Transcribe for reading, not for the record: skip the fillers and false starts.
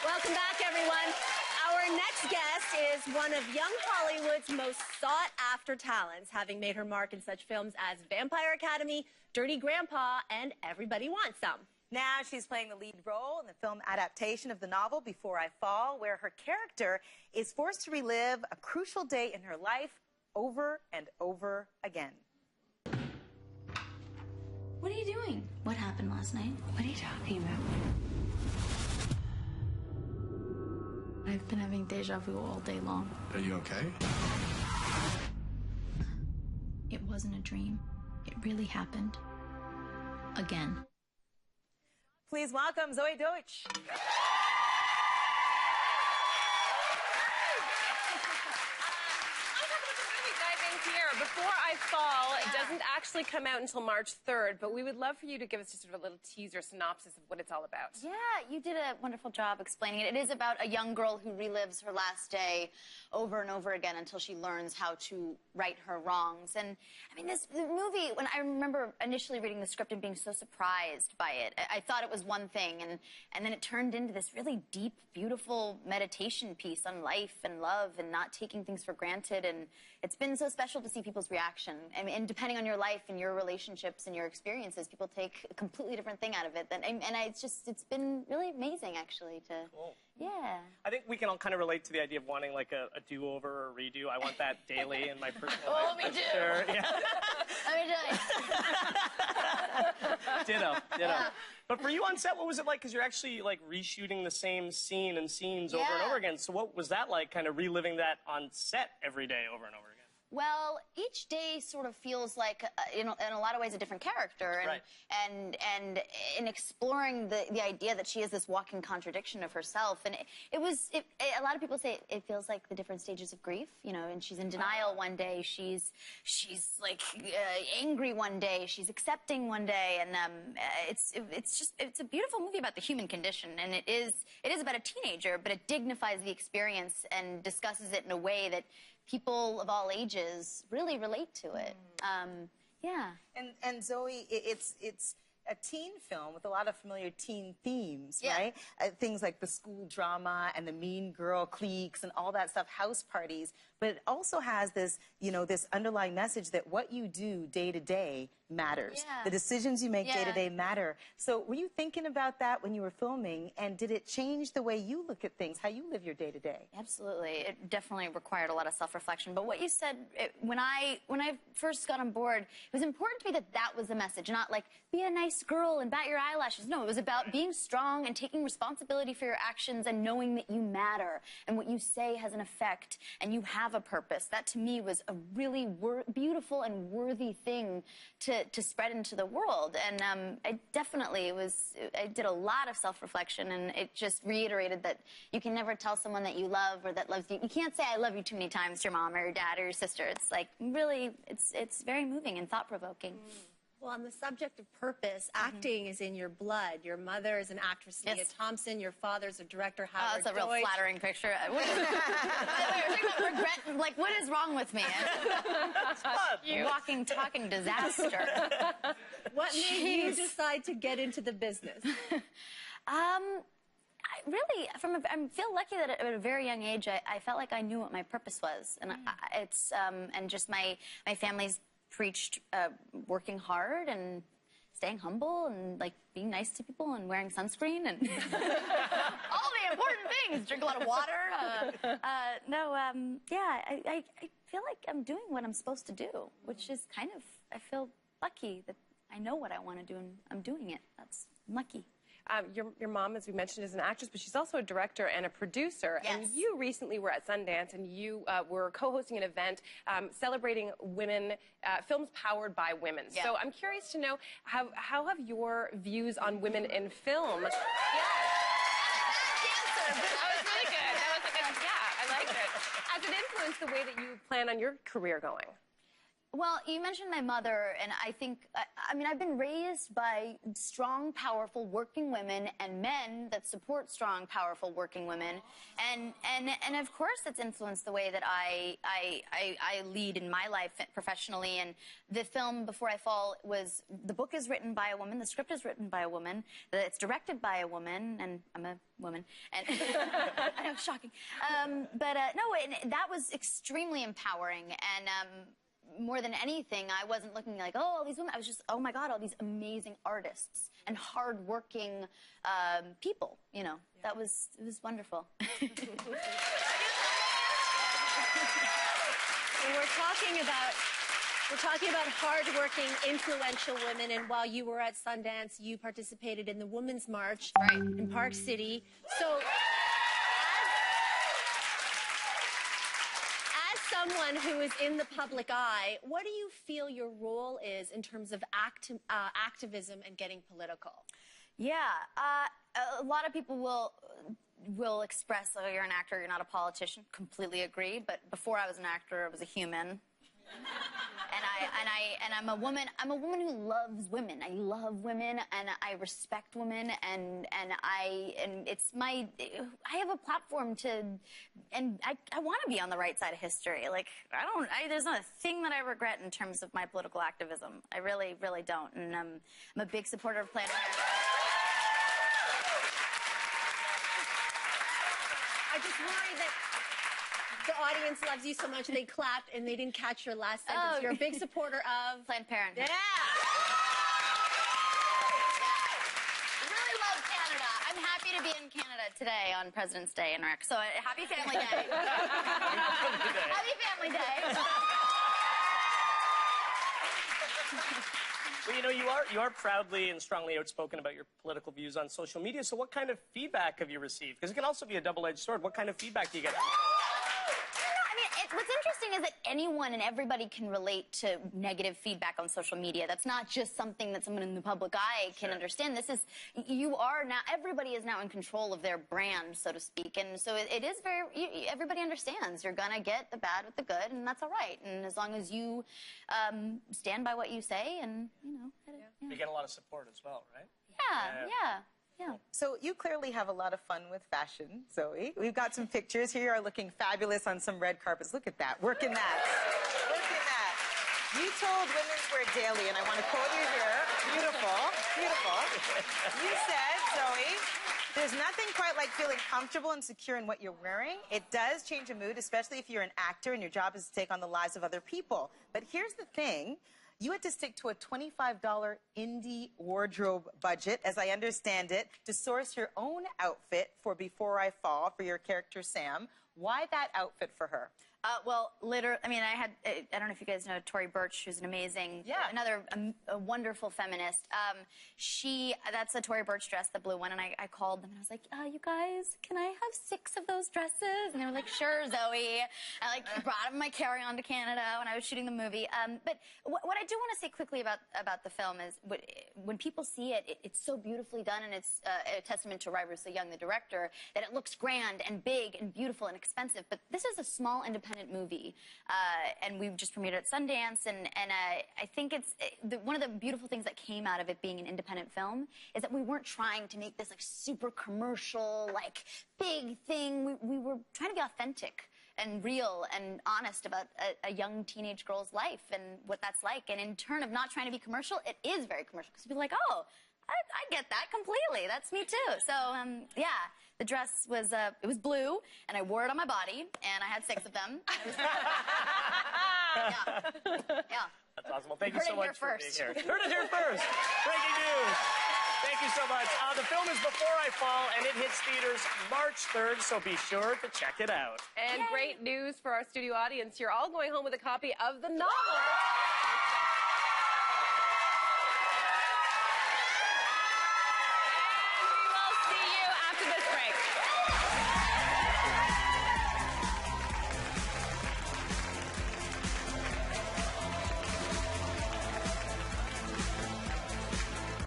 Welcome back, everyone. Our next guest is one of young Hollywood's most sought-after talents, having made her mark in such films as Vampire Academy, Dirty Grandpa, and Everybody Wants Some. Now she's playing the lead role in the film adaptation of the novel Before I Fall, where her character is forced to relive a crucial day in her life over and over again. What are you doing? What happened last night? What are you talking about? I've been having deja vu all day long. Are you okay? It wasn't a dream. It really happened. Again. Please welcome Zoey Deutch. Before I Fall, it doesn't actually come out until March 3rd, but we would love for you to give us just sort of a little teaser synopsis of what it's all about. Yeah, you did a wonderful job explaining it. It is about a young girl who relives her last day over and over again until she learns how to right her wrongs. And I mean, the movie, when I remember initially reading the script and being so surprised by it, I thought it was one thing, and then it turned into this really deep, beautiful meditation piece on life and love and not taking things for granted. And it's been so special to see people's reaction. I mean, and depending on your life and your relationships and your experiences, people take a completely different thing out of it. It's been really amazing, actually, to... Cool. Yeah. I think we can all kind of relate to the idea of wanting like a do-over or a redo. I want that daily in my personal life. Oh, me too. Sure. Yeah. Ditto. Yeah. But for you on set, what was it like? Because you're actually like reshooting the same scene and scenes over and over again. So what was that like, kind of reliving that on set every day over and over again? Well, each day sort of feels like, in a lot of ways, a different character, and in exploring the idea that she is this walking contradiction of herself, and a lot of people say it feels like the different stages of grief, you know, and she's in denial one day, she's like angry one day, she's accepting one day, and it's a beautiful movie about the human condition, and it is about a teenager, but it dignifies the experience and discusses it in a way that people of all ages really relate to it. Yeah. And Zoey, it's a teen film with a lot of familiar teen themes, right? Things like the school drama and the mean girl cliques and all that stuff, house parties. But it also has this, you know, this underlying message that what you do day to day matters. Yeah. The decisions you make day to day matter. So were you thinking about that when you were filming, and did it change the way you look at things, how you live your day to day? Absolutely. It definitely required a lot of self-reflection. But what you said, when I first got on board, it was important to me that that was the message, not like, be a nice girl and bat your eyelashes. No, it was about being strong and taking responsibility for your actions and knowing that you matter and what you say has an effect and you have a purpose. That to me was a really beautiful and worthy thing to spread into the world. And I did a lot of self-reflection, and it just reiterated that you can never tell someone that you love or that loves you. You can't say I love you too many times to your mom or your dad or your sister. It's like really, it's very moving and thought-provoking. Well, on the subject of purpose, acting is in your blood. Your mother is an actress, Leah Thompson. Your father's a director, Howard That's a real flattering picture. We're talking about regret. Like, what is wrong with me? Walking, talking disaster. What made you decide to get into the business? I feel lucky that at a very young age, I felt like I knew what my purpose was, and and just my family's preached working hard and staying humble and like being nice to people and wearing sunscreen and all the important things. Drink a lot of water. I feel like I'm doing what I'm supposed to do, which is kind of, I feel lucky that I know what I want to do and I'm doing it. I'm lucky. Your mom, as we mentioned, is an actress, but she's also a director and a producer. Yes. And you recently were at Sundance, and you were co-hosting an event celebrating women, films powered by women. Yeah. So I'm curious to know, how have your views on women in film... Yes. That was really good. That was, yeah, I liked it. Has it influenced the way that you plan on your career going? Well, you mentioned my mother, and I think, I mean, I've been raised by strong, powerful working women and men that support strong, powerful working women. And of course, it's influenced the way that I lead in my life professionally. And the film, Before I Fall, the book is written by a woman, the script is written by a woman, it's directed by a woman, and I'm a woman. And I know, shocking. No, that was extremely empowering. And, more than anything, I wasn't looking like, oh, all these women. I was just, oh my God, all these amazing artists and hardworking people. You know, it was wonderful. We're talking about hardworking, influential women, and while you were at Sundance, you participated in the Women's March in Park City. So, as someone who is in the public eye, what do you feel your role is in terms of activism and getting political? Yeah, a lot of people will express, oh, you're an actor, you're not a politician. Completely agree. But before I was an actor, I was a human. And I'm a woman. I'm a woman who loves women. I love women, and I respect women, and it's my. I have a platform and I want to be on the right side of history. Like there's not a thing that I regret in terms of my political activism. I really, really don't. And I'm a big supporter of Planned Parenthood. I just worry that the audience loves you so much they clapped and they didn't catch your last sentence. Oh. You're a big supporter of Planned Parenthood. Yeah. Really love Canada. I'm happy to be in Canada today on President's Day in Rick. So happy Family Day. Happy Family Day. Well, you know, you are proudly and strongly outspoken about your political views on social media. So what kind of feedback have you received? Because it can also be a double-edged sword. What kind of feedback do you get? What's interesting is that anyone and everybody can relate to negative feedback on social media. That's not just something that someone in the public eye can understand. This is, everybody is now in control of their brand, so to speak. And so it is everybody understands. You're going to get the bad with the good, and that's all right. And as long as you stand by what you say and, you know. You get a lot of support as well, right? Yeah. So you clearly have a lot of fun with fashion, Zoe. We've got some pictures here. You are looking fabulous on some red carpets. Look at that. Working that. Look at that. You told Women's Wear Daily, and I want to quote you here. Beautiful. Beautiful. You said, Zoe, there's nothing quite like feeling comfortable and secure in what you're wearing. It does change a mood, especially if you're an actor and your job is to take on the lives of other people. But here's the thing. You had to stick to a $25 indie wardrobe budget, as I understand it, to source your own outfit for Before I Fall for your character, Sam. Why that outfit for her? Well, literally, I mean, I don't know if you guys know Tory Burch, who's an amazing, another a wonderful feminist. That's a Tory Burch dress, the blue one, and I called them and I was like, you guys, can I have 6 of those dresses? And they were like, sure, Zoe. I brought them my carry-on to Canada when I was shooting the movie. But what I do want to say quickly about the film is when people see it, it's so beautifully done, and it's a testament to Rai Russo Young, the director, that it looks grand and big and beautiful and expensive. But this is a small independent movie, and we just premiered at Sundance, and I think it's one of the beautiful things that came out of it being an independent film is that we weren't trying to make this super commercial, big thing. We were trying to be authentic and real and honest about a young teenage girl's life and what that's like. And in turn of not trying to be commercial, it is very commercial, because people are like, oh, I get that completely. That's me too. So, yeah, the dress was, it was blue, and I wore it on my body, and I had 6 of them. Yeah. That's awesome. Well, thank you so much for being here. Heard it here first. Breaking news. Thank you so much. The film is Before I Fall, and it hits theaters March 3rd, so be sure to check it out. And great news for our studio audience. You're all going home with a copy of the novel. We will see you after this break.